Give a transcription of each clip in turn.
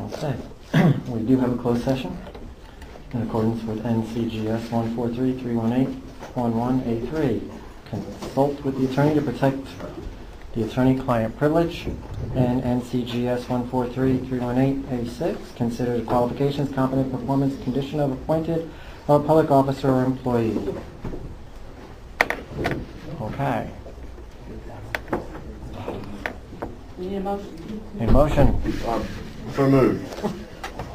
Okay. We do have a closed session in accordance with NCGS 143-318-11A3. Consult with the attorney to protect the attorney-client privilege, and NCGS 143-318-A6. Consider the qualifications, competent performance, condition of appointed or public officer or employee. Okay. Need a motion? Need a motion? So moved.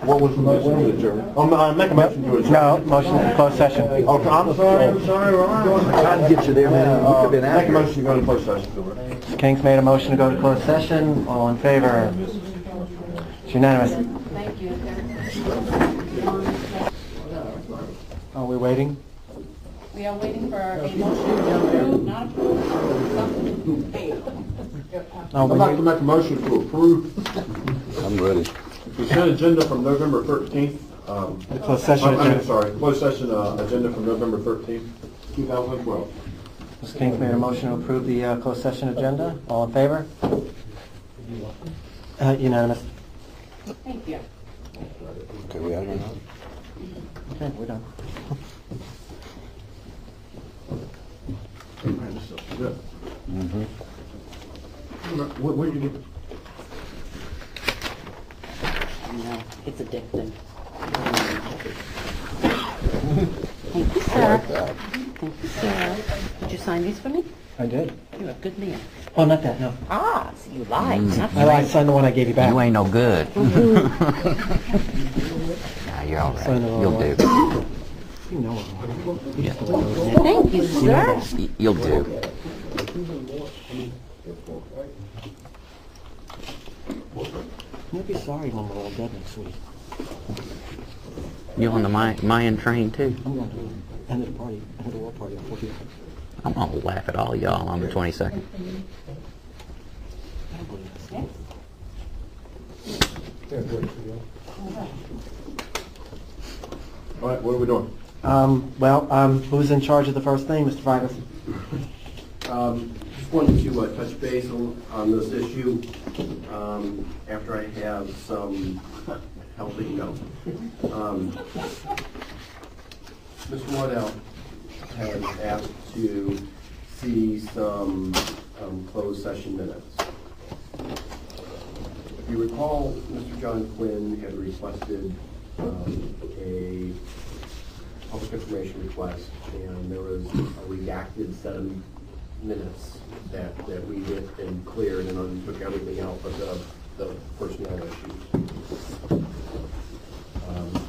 What was the motion to adjourn? Make a motion to adjourn. No, motion to close session. Okay, I'm sorry. I'm trying to get you there, man. We could have been out. Make a motion to go to closed session. Mr. King's made a motion to go to closed session. All in favor? It's unanimous. Thank you. Are we waiting? We are waiting for a motion to approve, not approve, something. I'd like to make a motion to approve I'm ready. the consent agenda from November 13th. The closed session agenda. Sorry, closed session agenda from November 13th, 2012. Mr. King's made a motion to approve the closed session agenda. All in favor? Unanimous. Thank you. Okay, we out here now? Okay, we're done. Mm-hmm. Where did you get? No, it's addicting. Thank you, sir. Thank you, sir. Did you sign these for me? I did. You're a good man. Oh, not that, no. Ah, so you lied. Not I signed the one I gave you back. You ain't no good. Nah, you're all right. Sign the wrong You'll one. do. You know it. Yeah. Thank you, sir. You'll do. You'll be sorry when we're all dead next week. You on the Mayan train too? I'm going to the end of the party, end of the world party on 14th. I'm gonna laugh at all y'all on the 22nd. I don't believe All right, what are we doing? Who's in charge of the first thing, Mr. Vargas? Just wanted to touch base on this issue after I have some helping notes. Mr. Waddell has asked to see some closed session minutes. If you recall, Mr. John Quinn had requested a public information request, and there was a redacted set of minutes that we did and cleared, and then took everything out but the personnel issues.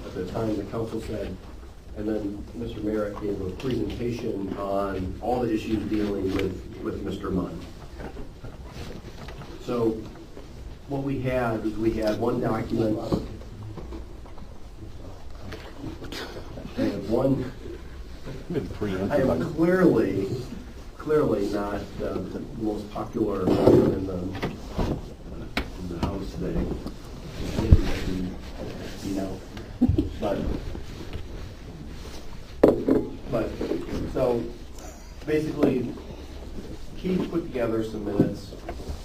At the time, the council said, and then Mr. Merritt gave a presentation on all the issues dealing with Mr. Munn. So what we had is we had one document. I have one. I am clearly not the most popular person in the house today. You know, but so basically, Keith put together some minutes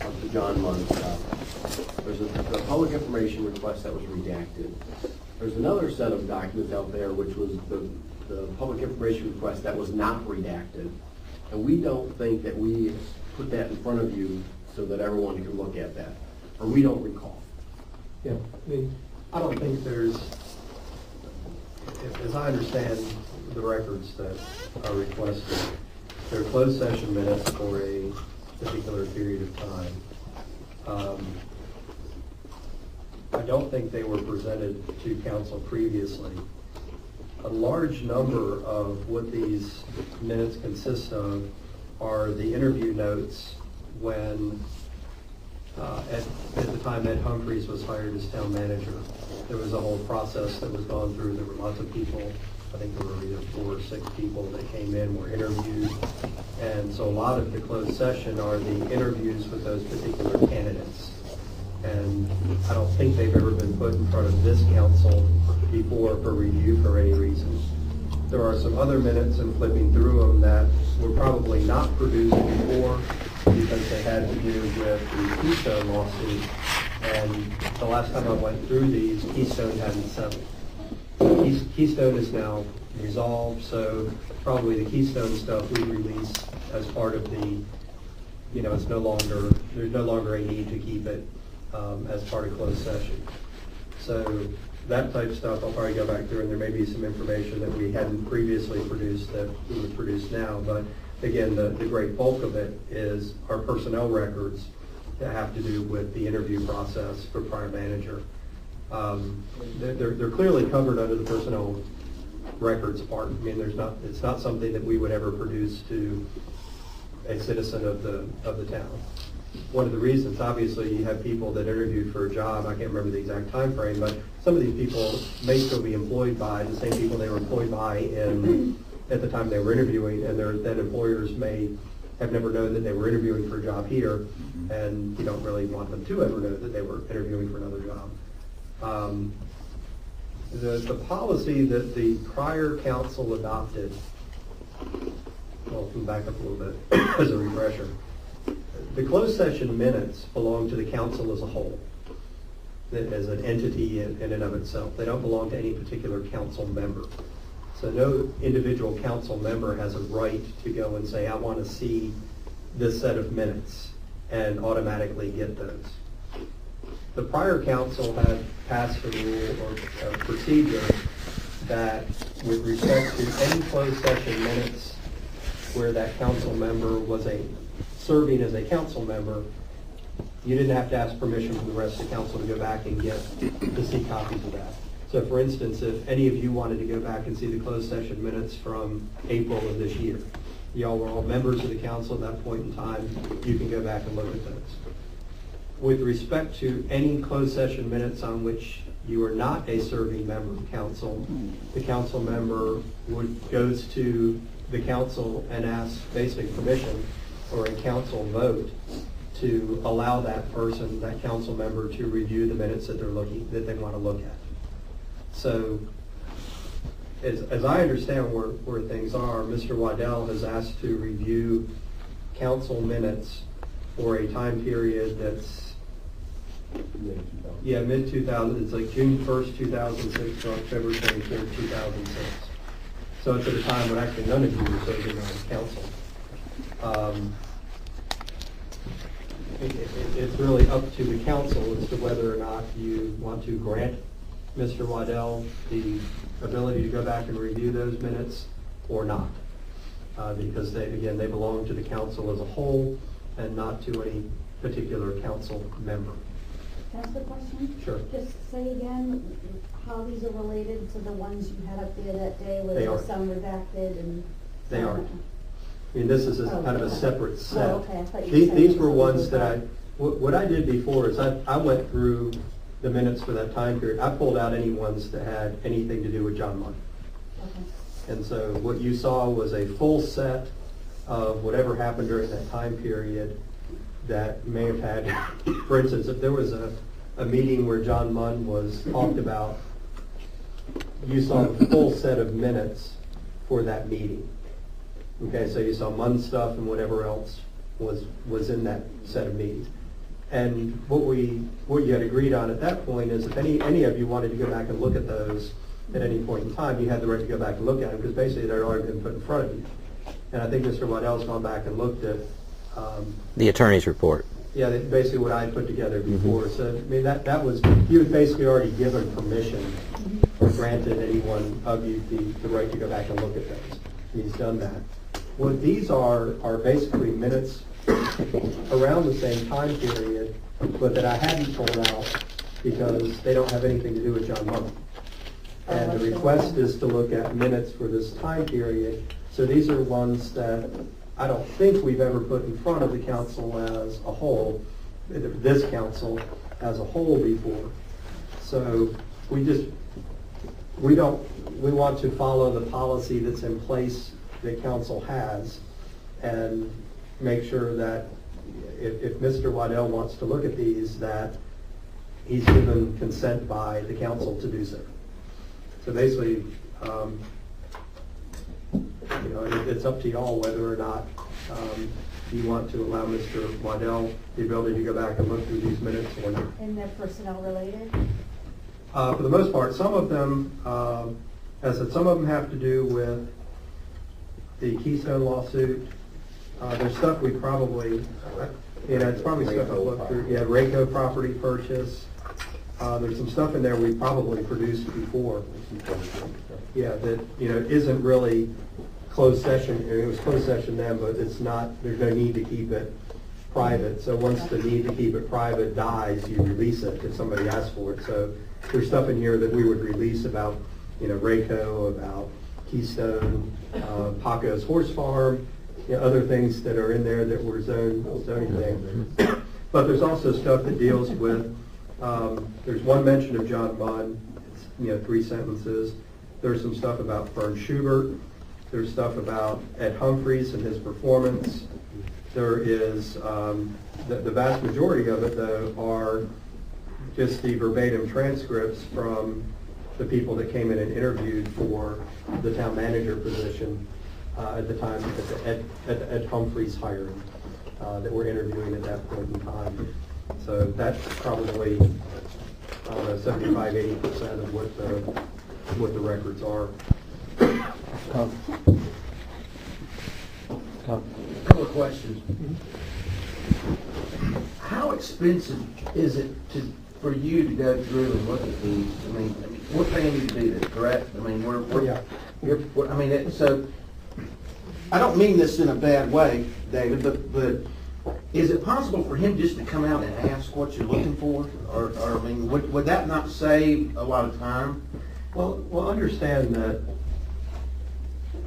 of the John Munn stuff. There's a public information request that was redacted. There's another set of documents out there, which was the public information request that was not redacted. And we don't think that we put that in front of you so that everyone can look at that. Or we don't recall. Yeah, I mean, I don't think there's, as I understand the records that are requested, they're closed session minutes for a particular period of time. I don't think they were presented to council previously. A large number of what these minutes consist of are the interview notes when, at the time Ed Humphreys was hired as town manager. There was a whole process that was gone through. There were lots of people. I think there were either 4 or 6 people that came in, were interviewed. And so a lot of the closed session are the interviews with those particular candidates. And I don't think they've ever been put in front of this council before for review for any reason. There are some other minutes in flipping through them that were probably not produced before because they had to do with the Keystone lawsuit. And the last time I went through these, Keystone hadn't settled. Keystone is now resolved, so probably the Keystone stuff we release as part of the, it's no longer, there's no longer a need to keep it as part of closed session. So that type of stuff, I'll probably go back through, and there may be some information that we hadn't previously produced that we would produce now. But again, the great bulk of it is our personnel records that have to do with the interview process for prior manager. They're clearly covered under the personnel records part. I mean, it's not something that we would ever produce to a citizen of the town. One of the reasons, obviously, you have people that interviewed for a job, I can't remember the exact time frame, but some of these people may still be employed by the same people they were employed by at the time they were interviewing, and their then employers may have never known that they were interviewing for a job here, and you don't really want them to ever know that they were interviewing for another job. The policy that the prior council adopted, well, let me back up a little bit as a refresher. The closed session minutes belong to the council as a whole, as an entity in and of itself. They don't belong to any particular council member. So no individual council member has a right to go and say, I want to see this set of minutes, and automatically get those. The prior council had passed a rule or a procedure that with respect to any closed session minutes where that council member was serving as a council member, you didn't have to ask permission from the rest of the council to go back and to see copies of that. So for instance, if any of you wanted to go back and see the closed session minutes from April of this year, y'all were all members of the council at that point in time, you can go back and look at those. With respect to any closed session minutes on which you are not a serving member of council, the council member goes to the council and asks basically permission or a council vote to allow that person, that council member, to review the minutes that they want to look at. So, as I understand where things are, Mr. Waddell has asked to review council minutes for a time period that's mid-2000. It's like June 1st, 2006 to October 23rd, 2006. So it's at a time when actually none of you were serving on council. It's really up to the council as to whether or not you want to grant Mr. Waddell the ability to go back and review those minutes or not. Because they belong to the council as a whole and not to any particular council member. Can I ask a question? Sure. Just say again how these are related to the ones you had up there that day where They there was aren't. some redacted and... They aren't. I mean, this is kind of a separate set. Oh, okay. I thought you said These were something ones that about- what I did before is I went through the minutes for that time period. I pulled out any ones that had anything to do with John Munn. Okay. And so what you saw was a full set of whatever happened during that time period that may have had, for instance, if there was a meeting where John Munn was talked about, you saw a full set of minutes for that meeting. Okay, so you saw Munn stuff and whatever else was in that set of meetings. And what you had agreed on at that point is if any of you wanted to go back and look at those at any point in time, you had the right to go back and look at them because basically they'd already been put in front of you. And I think Mr. Waddell's gone back and looked at The attorney's report. yeah, basically what I had put together before. So I mean that was, you had basically already given permission or granted anyone of you the right to go back and look at those. And he's done that. What these are basically minutes around the same time period, but that I hadn't pulled out because they don't have anything to do with John Munn. And the request is to look at minutes for this time period. So these are ones that I don't think we've ever put in front of the council as a whole, this council as a whole before. So we want to follow the policy that's in place that council has and make sure that if Mr. Waddell wants to look at these, that he's given consent by the council to do so. So basically, it's up to y'all whether or not Do you want to allow Mr. Waddell the ability to go back and look through these minutes or not? And they're personnel related? For the most part, some of them, as I said, some of them have to do with the Keystone lawsuit. There's stuff we probably, it's probably stuff I looked through. Yeah, Rayco property purchase. There's some stuff in there we probably produced before. Yeah, that, isn't really closed session. It was closed session then, but it's not, there's no need to keep it private. So once the need to keep it private dies, you release it if somebody asks for it. So there's stuff in here that we would release about, Rayco, about Keystone, Paco's horse farm, other things that are in there that were zoning things. But there's also stuff that deals with, there's one mention of John Munn, it's, 3 sentences. There's some stuff about Fern Schubert. There's stuff about Ed Humphreys and his performance. There is, the vast majority of it, though, are just the verbatim transcripts from the people that came in and interviewed for the town manager position at the time, at the Ed Humphreys hiring, that were interviewing at that point in time. So that's probably, I don't know, 75–80% of what the records are. Couple of questions. How expensive is it for you to go through and look at these? I mean, we're paying you to do this, correct? I mean, so I don't mean this in a bad way, David, but is it possible for him just to come out and ask what you're looking for? Or I mean, would that not save a lot of time? Well, understand that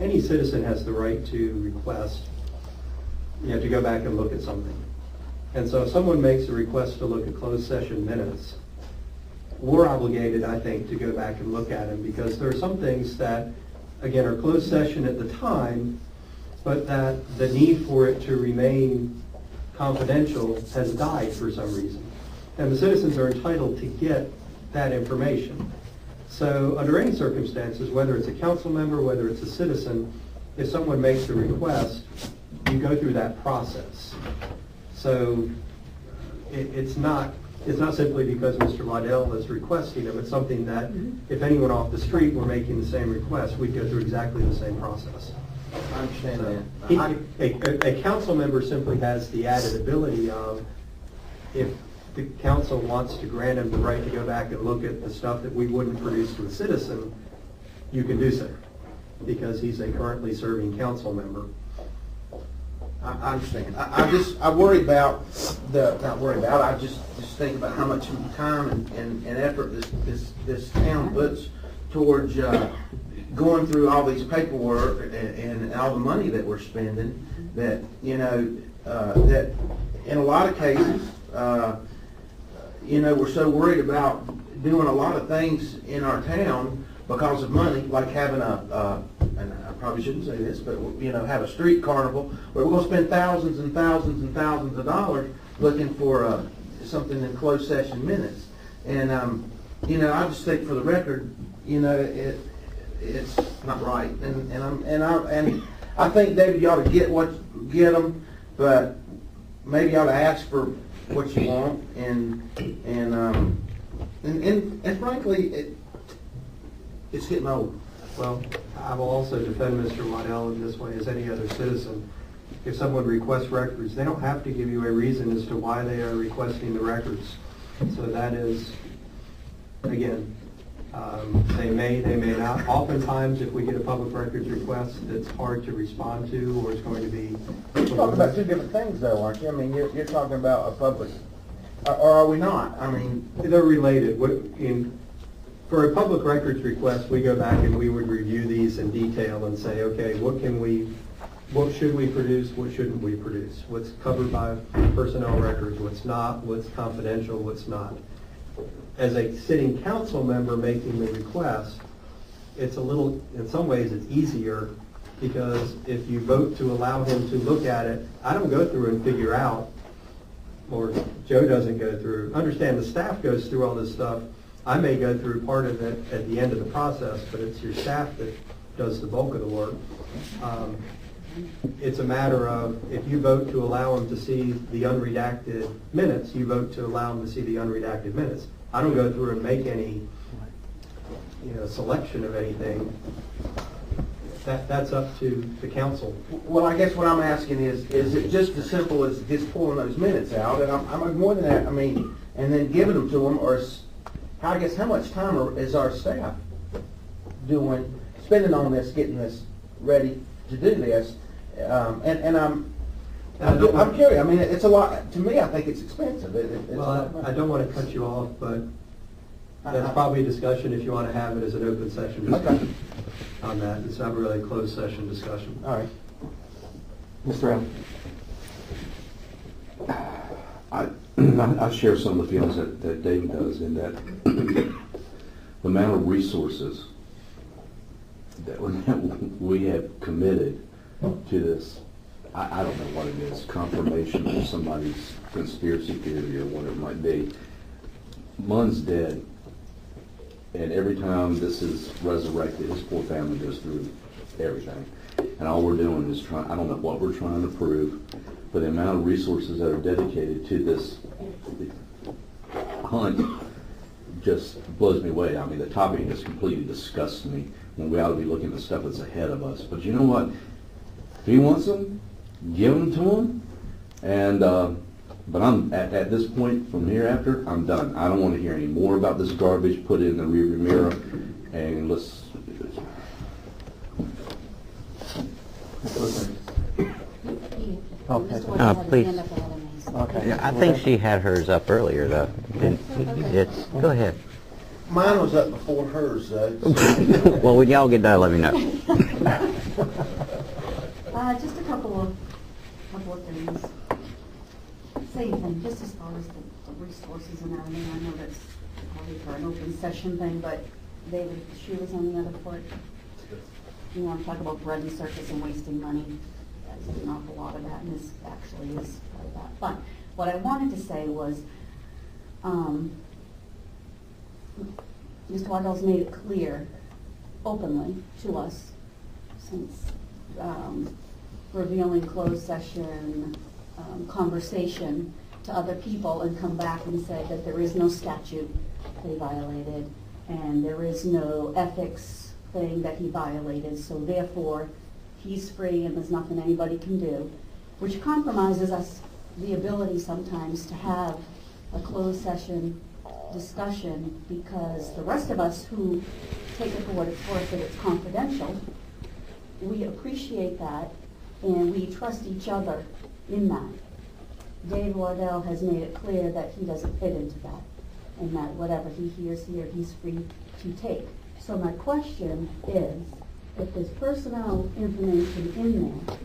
any citizen has the right to request, to go back and look at something. And so if someone makes a request to look at closed session minutes, we're obligated, I think, to go back and look at them, because there are some things that, again, are closed session at the time, but that the need for it to remain confidential has died for some reason. And the citizens are entitled to get that information. So under any circumstances, whether it's a council member, whether it's a citizen, if someone makes a request, you go through that process. So it's not simply because Mr. Waddell is requesting them. It's something that if anyone off the street were making the same request, we'd go through exactly the same process. I understand that. A council member simply has the added ability of, if the council wants to grant him the right to go back and look at the stuff that we wouldn't produce to a citizen, you can do so, because he's a currently serving council member. I understand. I worry about I just think about how much time and effort this town puts towards going through all these paperwork and all the money that we're spending, that, that in a lot of cases, we're so worried about doing a lot of things in our town because of money, like having and I probably shouldn't say this, but have a street carnival where we're going to spend thousands and thousands and thousands of dollars looking for something in closed session minutes. And I just think, for the record, it's not right. And I think, David, you ought to get them, but maybe you ought to ask for what you want, and frankly, it's getting old. Well, I will also defend Mr. Waddell in this way as any other citizen. If someone requests records, they don't have to give you a reason as to why they are requesting the records. So that is, again, they may not. Oftentimes, if we get a public records request that's hard to respond to, or it's going to be... You're talking about two different things, though, aren't you? I mean, you're talking about a public, or are we not? I mean... They're related. For a public records request, we go back and we would review these in detail and say, okay, what should we produce, what shouldn't we produce? What's covered by personnel records, what's not, what's confidential, what's not. As a sitting council member making the request, it's a little, in some ways it's easier, because if you vote to allow him to look at it, I don't go through and figure out, or Joe doesn't go through. Understand, the staff goes through all this stuff. I may go through part of it at the end of the process, but it's your staff that does the bulk of the work. it's a matter of, if you vote to allow them to see the unredacted minutes, you vote to allow them to see the unredacted minutes. I don't go through and make any, selection of anything. That's up to the council. Well, I guess what I'm asking is it just as simple as just pulling those minutes out? And I'm more than that, I mean, and then giving them to them, or how much time is our staff spending on this, getting this ready to do this? And I'm curious, I mean, it's a lot, to me, I think it's expensive. Well, I don't want to cut you off, but that's probably a discussion if you want to have it as an open session discussion on that. It's not really a closed session discussion. All right. Mr. Allen? I share some of the feelings that David does, in that the amount of resources that we have committed to this, I don't know what it is, confirmation of somebody's conspiracy theory or whatever it might be. Munn's dead, and every time this is resurrected, his poor family goes through everything. And all we're doing is I don't know what we're trying to prove, but the amount of resources that are dedicated to this hunt just blows me away. I mean, the topic just completely disgusts me, when we ought to be looking at stuff that's ahead of us. But you know what? If he wants them, give them to him. And but I'm at this point, from here after, I'm done. I don't want to hear any more about this garbage. Put it in the rearview mirror, and let's. Okay. Please. Okay. I think she had hers up earlier, though. Go ahead. Mine was up before hers, though. Well, when y'all get done, let me know. Just a couple of things. Same thing, just as far as the resources and everything. I know that's probably for an open session thing, but David, she was on the other foot. You want to talk about bread and circus and wasting money? There's an awful lot of that, and this actually is part of that. But what I wanted to say was, Mr. Waddell's made it clear openly to us, since revealing closed session conversation to other people, and come back and say that there is no statute they violated, and there is no ethics thing that he violated, so therefore he's free and there's nothing anybody can do, which compromises us the ability sometimes to have a closed session discussion, because the rest of us who take it for what it's worth, that it's confidential, we appreciate that and we trust each other in that. Dave Waddell has made it clear that he doesn't fit into that, and that whatever he hears here, he's free to take. So my question is, if there's personnel information in there,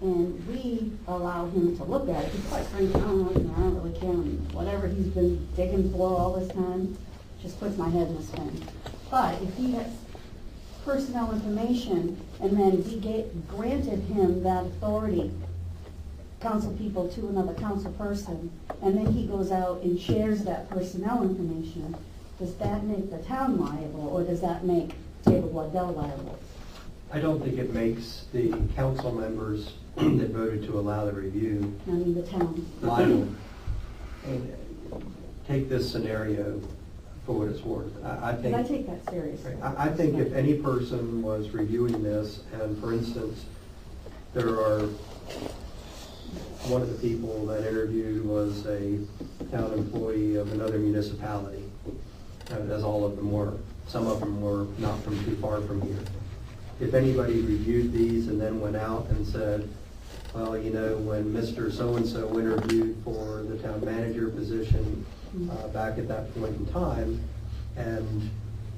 and we allow him to look at it, because quite frankly, I don't really care. Whatever he's been digging for all this time just puts my head in a spin. But if he has personnel information, and then we granted him that authority, council people to another council person, and then he goes out and shares that personnel information, does that make the town liable, or does that make David Waddell liable? I don't think it makes the council members that voted to allow the review I mean, the town. liable. Take this scenario for what it's worth. I Because I think, take that seriously. I think if any person was reviewing this, and for instance, there are, one of the people that interviewed was a town employee of another municipality, as all of them were. Some of them were not from too far from here. If anybody reviewed these and then went out and said, well, when Mr. So-and-so interviewed for the town manager position back at that point in time, and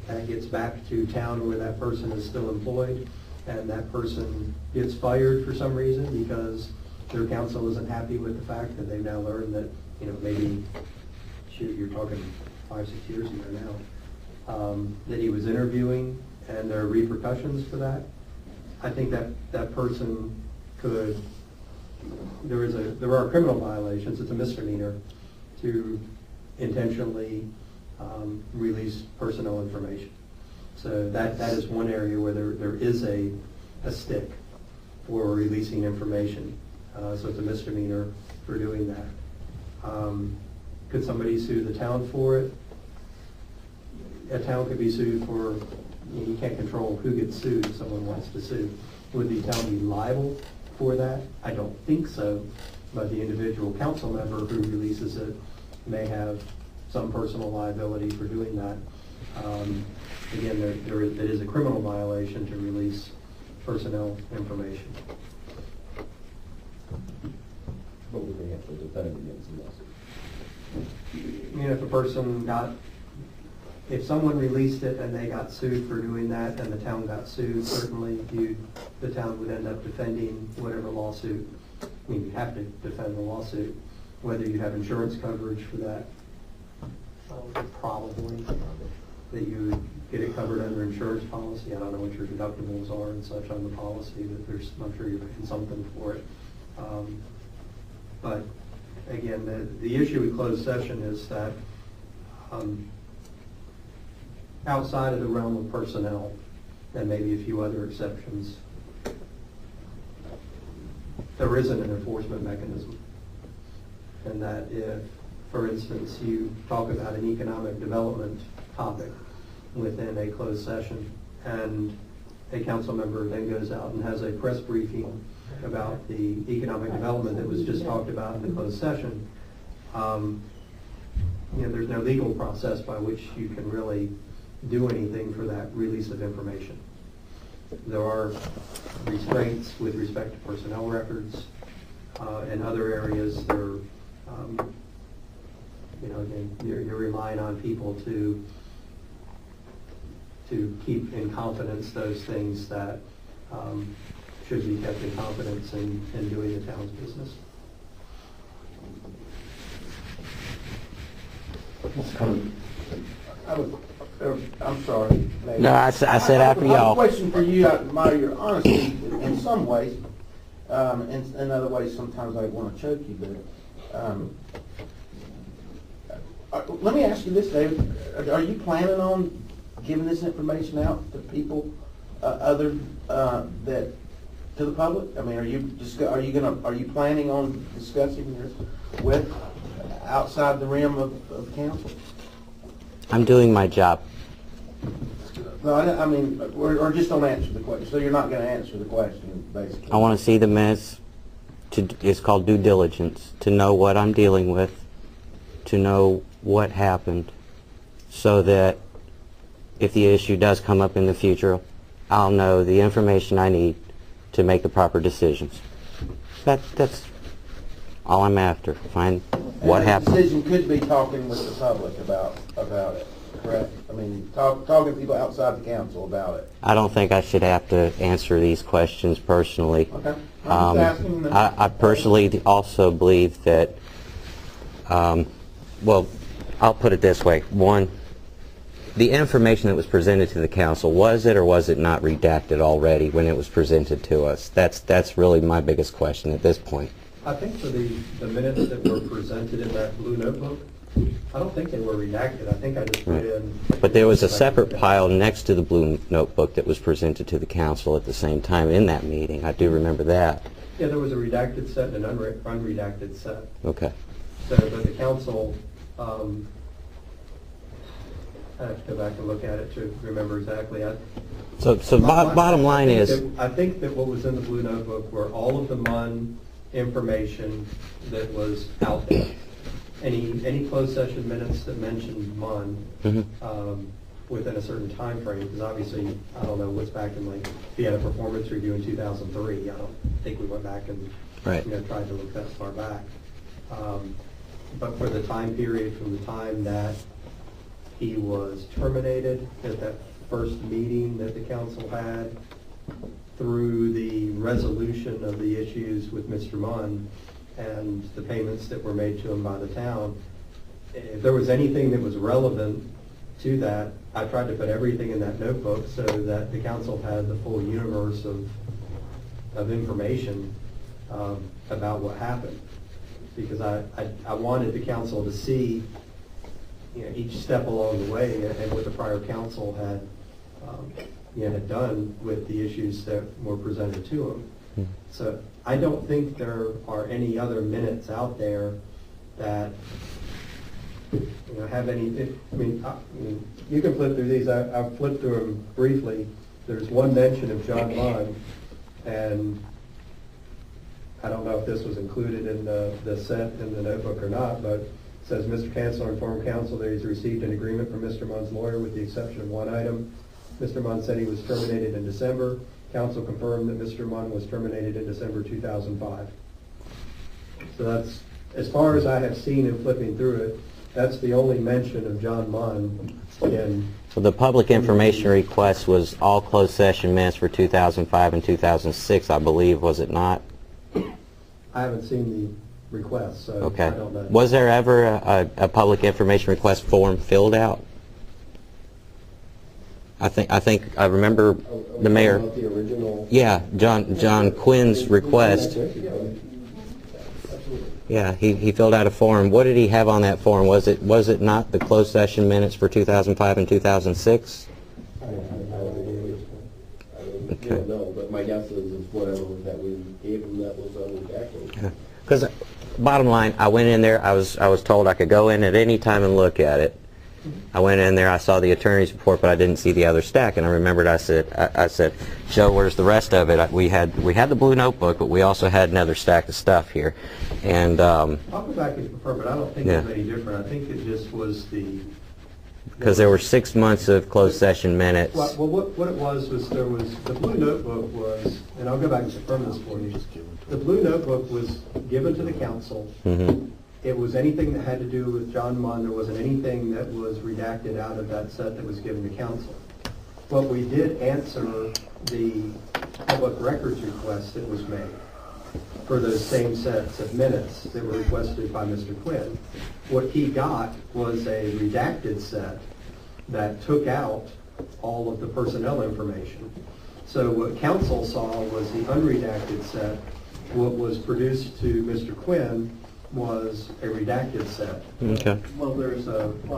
that gets back to town where that person is still employed, and that person gets fired for some reason because their council isn't happy with the fact that they've now learned that, maybe, shoot, you're talking 5-6 years ago now, that he was interviewing, and there are repercussions for that. I think that person could, there are criminal violations. It's a misdemeanor to intentionally release personnel information. So that is one area where there is a stick. for releasing information. So it's a misdemeanor for doing that. Could somebody sue the town for it? A town could be sued for, you can't control who gets sued if someone wants to sue. Would the town be liable for that? I don't think so, but the individual council member who releases it may have some personal liability for doing that. Again, it is a criminal violation to release personnel information. But we may have to defend against the lawsuit. I mean, if someone released it and they got sued for doing that and the town got sued, certainly the town would end up defending whatever lawsuit. I mean, you have to defend the lawsuit. Whether you have insurance coverage for that, probably, that you would get it covered under insurance policy. I don't know what your deductibles are and such on the policy, but I'm sure you're paying something for it. But again, the issue with closed session is that outside of the realm of personnel, and maybe a few other exceptions, there isn't an enforcement mechanism. And that if, for instance, you talk about an economic development topic within a closed session, and a council member then goes out and has a press briefing about the economic development that was just talked about in the closed session, there's no legal process by which you can really do anything for that release of information. There are restraints with respect to personnel records. In other areas, again, you're relying on people to keep in confidence those things that should be kept in confidence in doing the town's business. I'm sorry. No, I said after I have a y'all. question for you. I admire your honesty in some ways. In other ways, sometimes I want to choke you, but let me ask you this, David. Are you planning on giving this information out to people to the public? I mean, are you planning on discussing this with outside the realm of council? I'm doing my job. No, I mean, or just don't answer the question. So you're not going to answer the question, basically. I want to see the minutes. It's called due diligence, to know what I'm dealing with, to know what happened, so that if the issue does come up in the future, I'll know the information I need to make the proper decisions. That's all I'm after. Find what happened. The decision could be talking with the public about it, correct? I mean, talking to people outside the council about it. I don't think I should have to answer these questions personally. Okay. I'm just asking them. I personally also believe that, well, I'll put it this way. One, the information that was presented to the council, was it or was it not redacted already when it was presented to us? That's really my biggest question at this point. I think for the minutes that were presented in that blue notebook, I don't think they were redacted. I think I just put in... But there was a separate pile next to the blue notebook that was presented to the council at the same time in that meeting. I do remember that. Yeah, there was a redacted set and an unredacted set. Okay. So, but the council, I have to go back and look at it to remember exactly. So bottom line is... I think that what was in the blue notebook were all of the MUN information that was out there. Any closed session minutes that mentioned MUN within a certain time frame, because obviously, I don't know what's back in, like, if you had a performance review in 2003, I don't think we went back and tried to look that far back. But for the time period from the time that he was terminated at that first meeting that the council had through the resolution of the issues with Mr. Munn and the payments that were made to him by the town, if there was anything that was relevant to that, I tried to put everything in that notebook so that the council had the full universe of information about what happened. Because I wanted the council to see each step along the way and what the prior council had done with the issues that were presented to them. So I don't think there are any other minutes out there that have any. I mean, you can flip through these. I've flipped through them briefly. There's one mention of John Munn, and I don't know if this was included in the set in the notebook or not, but it says Mr. Chancellor informed council that he's received an agreement from Mr. Munn's lawyer with the exception of one item. Mr. Munn said he was terminated in December. Council confirmed that Mr. Munn was terminated in December 2005. So that's, as far as I have seen in flipping through it, that's the only mention of John Munn in. So the public information request was all closed session minutes for 2005 and 2006, I believe, was it not? I haven't seen the request, so Okay. I don't know. Was there ever a public information request form filled out? I think I remember the mayor. The original. Yeah, John Quinn's request. Yeah, he filled out a form. What did he have on that form? Was it not the closed session minutes for 2005 and 2006? I don't know, but my guess is whatever that we gave him that was unredacted. Because bottom line, I went in there. I was told I could go in at any time and look at it. I went in there. I saw the attorney's report, but I didn't see the other stack. And I remembered. I said, Joe, where's the rest of it? We had the blue notebook, but we also had another stack of stuff here. And I'll go back and confirm, but I don't think it was any different. I think it just was the. Because there were 6 months of closed session minutes. Well, what it was there was the blue notebook was, and I'll go back and confirm this for you. The blue notebook was given to the council. Mm-hmm. It was anything that had to do with John Munn. There wasn't anything that was redacted out of that set that was given to council. But we did answer the public records request that was made for those same sets of minutes that were requested by Mr. Quinn. What he got was a redacted set that took out all of the personnel information. So what council saw was the unredacted set. What was produced to Mr. Quinn was a redacted set. Okay. Well,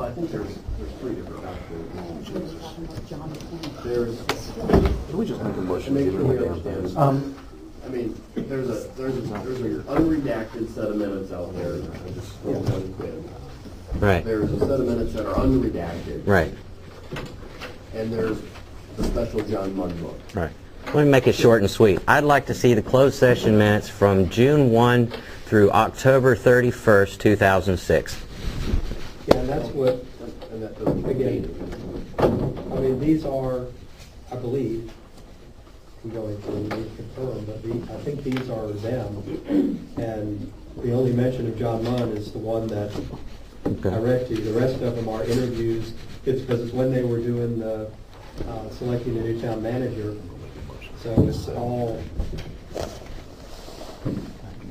I think there's three different documents. Can we just make a motion? Make sure we understand. I mean, there's an unredacted set of minutes out there. I just scrolled down quick. Right. There's a set of minutes that are unredacted. Right. And there's the special John Munn book. Right. Let me make it short and sweet. I'd like to see the closed session minutes from June 1 through October 31st, 2006. Yeah, and that's what, And that doesn't again, I mean, these are, I believe, I'm going to confirm, but I think these are them. And the only mention of John Munn is the one that I read to you. The rest of them are interviews. It's because it's when they were doing the selecting the new town manager. So it's all.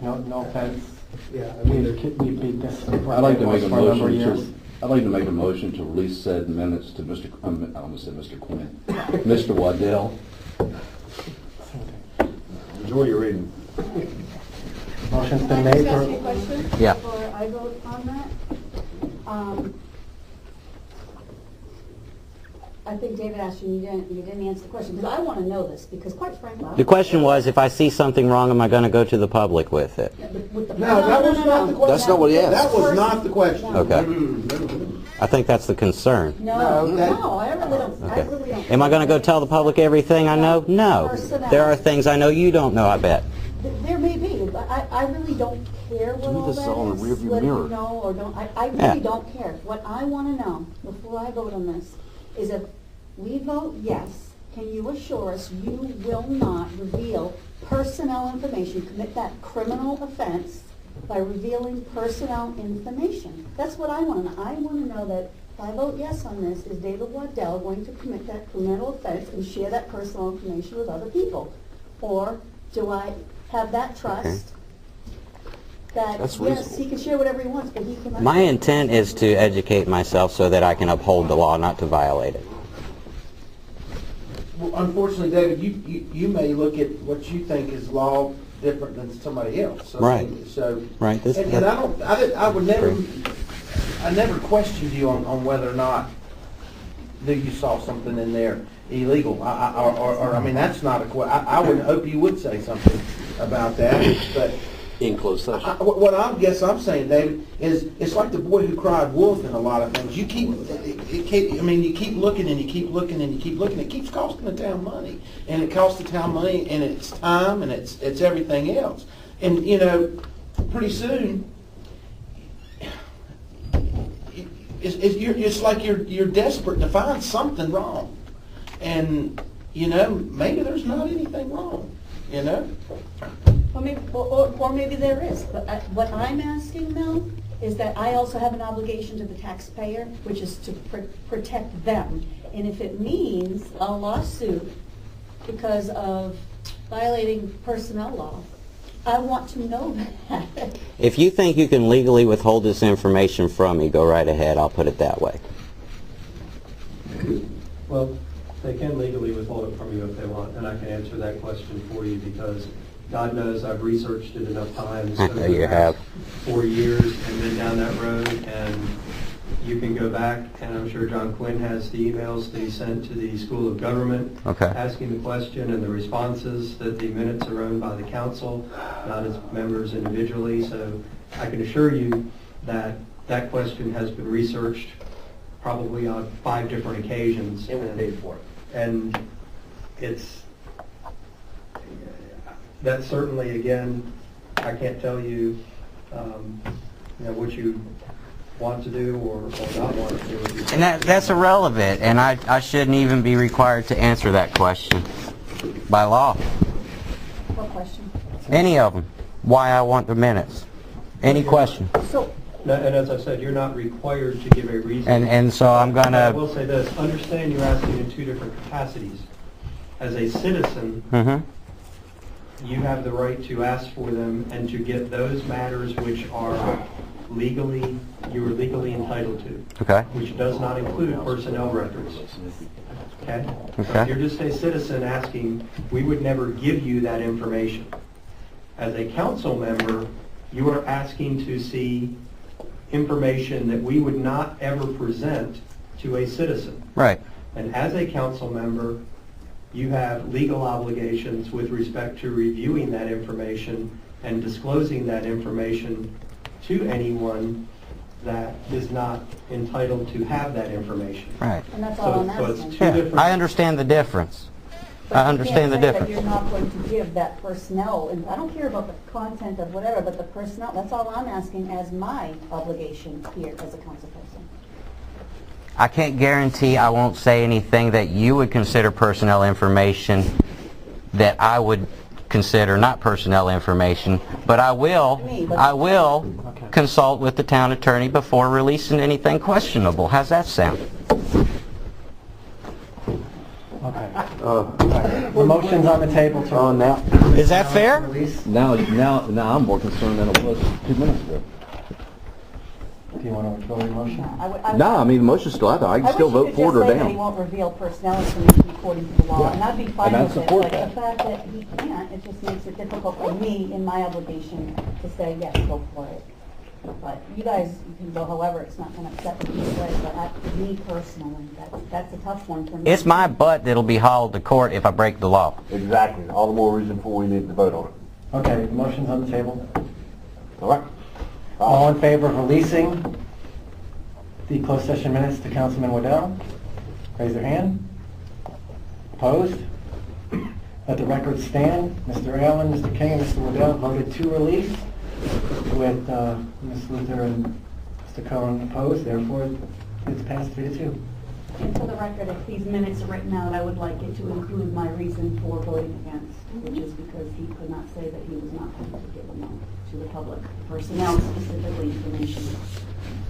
No offense. Yeah, I mean, We've beat this I'd like to make a for a number of motion years. I'd like to make a motion to release said minutes to Mr. I almost said Mr. Quinn, Mr. Waddell. Enjoy your reading. Motion's Can been I made just ask you a for... question? Yeah. Before I vote on that? I think David asked you, you didn't answer the question, because I want to know this, because quite frankly, I The don't- question was, if I see something wrong, am I going to go to the public with it? No, that was not the question. That's not what he asked. That was not the question. Okay. I think that's the concern. No, I really don't. I Okay. really don't. Am I going to go tell the public everything I know? No. There are things I know you don't know, I bet. There may be, but I really don't care what all this is all in that the is, rearview whether mirror. you know or don't. I Yeah. really don't care. What I want to know before I vote on this is if we vote yes, can you assure us you will not reveal personnel information, commit that criminal offense by revealing personnel information? That's what I want to know. I want to know that if I vote yes on this, is David Waddell going to commit that criminal offense and share that personal information with other people? Or do I have that trust that, That's yes, reasonable. he can share whatever he wants, but he cannot... My intent is to educate myself so that I can uphold the law, not to violate it. Well, unfortunately, David, you may look at what you think is law different than somebody else. So, Right. So, Right. and I would never, I never questioned you on whether or not that you saw something in there illegal. I mean, that's not I would hope you would say something about that, but In closed session. what I guess I'm saying, David, is it's like the boy who cried wolf in a lot of things. You keep looking and you keep looking and you keep looking. It keeps costing the town money, and it costs the town money, and it's time, and it's everything else. And you know, pretty soon, it's like you're desperate to find something wrong, and you know, maybe there's not anything wrong. You know. Or maybe there is, but what I'm asking, Mel, is that I also have an obligation to the taxpayer, which is to protect them. And if it means a lawsuit because of violating personnel law, I want to know that. If you think you can legally withhold this information from me, go right ahead. I'll put it that way. Well, they can legally withhold it from you if they want, and I can answer that question for you because God knows I've researched it enough times over You the have. past 4 years and been down that road, and you can go back, and I'm sure John Quinn has the emails that he sent to the School of Government asking the question and the responses that the minutes are owned by the council, not as members individually. So I can assure you that that question has been researched probably on 5 different occasions. And we paid for it. And that's certainly, again, I can't tell you, what you want to do or not want to do. And that's irrelevant, and I shouldn't even be required to answer that question by law. What question? Any of them. Why I want the minutes. Any question. So, And as I said, you're not required to give a reason. And so I'm going I to... will say this, understand you're asking in 2 different capacities. As a citizen, you have the right to ask for them and to get those matters which are you are legally entitled to. Okay. Which does not include personnel records. Okay? Okay. If you're just a citizen asking, we would never give you that information. As a council member, you are asking to see information that we would not ever present to a citizen. Right. And as a council member, you have legal obligations with respect to reviewing that information and disclosing that information to anyone that is not entitled to have that information. Right. and that's all I'm So it's asking. 2 different... I understand the difference. But I you understand the can't say that difference. you're not going to give that personnel, and I don't care about the content of whatever, but the personnel, that's all I'm asking as my obligation here as a council person. I can't guarantee I won't say anything that you would consider personnel information that I would consider not personnel information, but I will consult with the town attorney before releasing anything questionable. How's that sound? Okay. The motion's on the table to... Now, Is that fair? Release. now I'm more concerned than I was 2 minutes ago. Do you want to withdraw your motion? No, I mean, the motion's still out there. I can still vote for it or I wish you could just say that he down. won't reveal personnel information according to the law, Yeah. and I'd be fine And I with it. support But that. the fact that he can't, it just makes it difficult for me in my obligation to say, yes, go for it. But you guys, you can go however, it's not going to upset me either way, but me personally, that's a tough one for me. It's my butt that'll be hauled to court if I break the law. Exactly. All the more reason for we need to vote on it. Okay, the motion's on the table. All right? All in favor of releasing the closed session minutes to Councilman Waddell? Raise your hand. Opposed? Let the record stand. Mr. Allen, Mr. King, and Mr. Waddell voted to release, with Ms. Luther and Mr. Cohen opposed. Therefore, it's passed 3-2. And for the record, if these minutes are written out, I would like it to include my reason for voting against, which is because he could not say that he was not going to give them out to the public personnel, specifically information.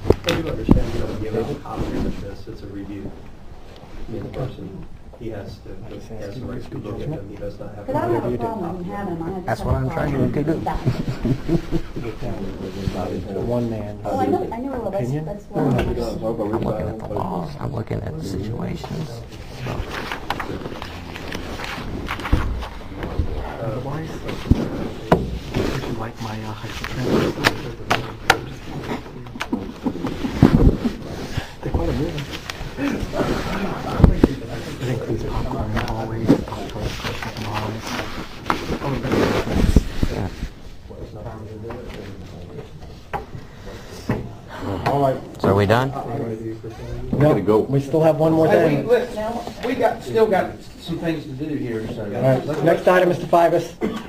I do understand you don't give out a copy of this, it's a review. I mean, the person, he has the right to look at them, he does not have But I don't have a to. problem with having them. I just That's have what a I'm trying problem to do. with that. One man. Oh, I know, well, Opinion? that's what I'm I'm looking at the laws. I'm looking at the situations. Otherwise, would you like my They're quite amusing. we done? No, gotta go. we still have one more Hey, thing. we still got some things to do here, so. All right, next item, Mr. Fivas.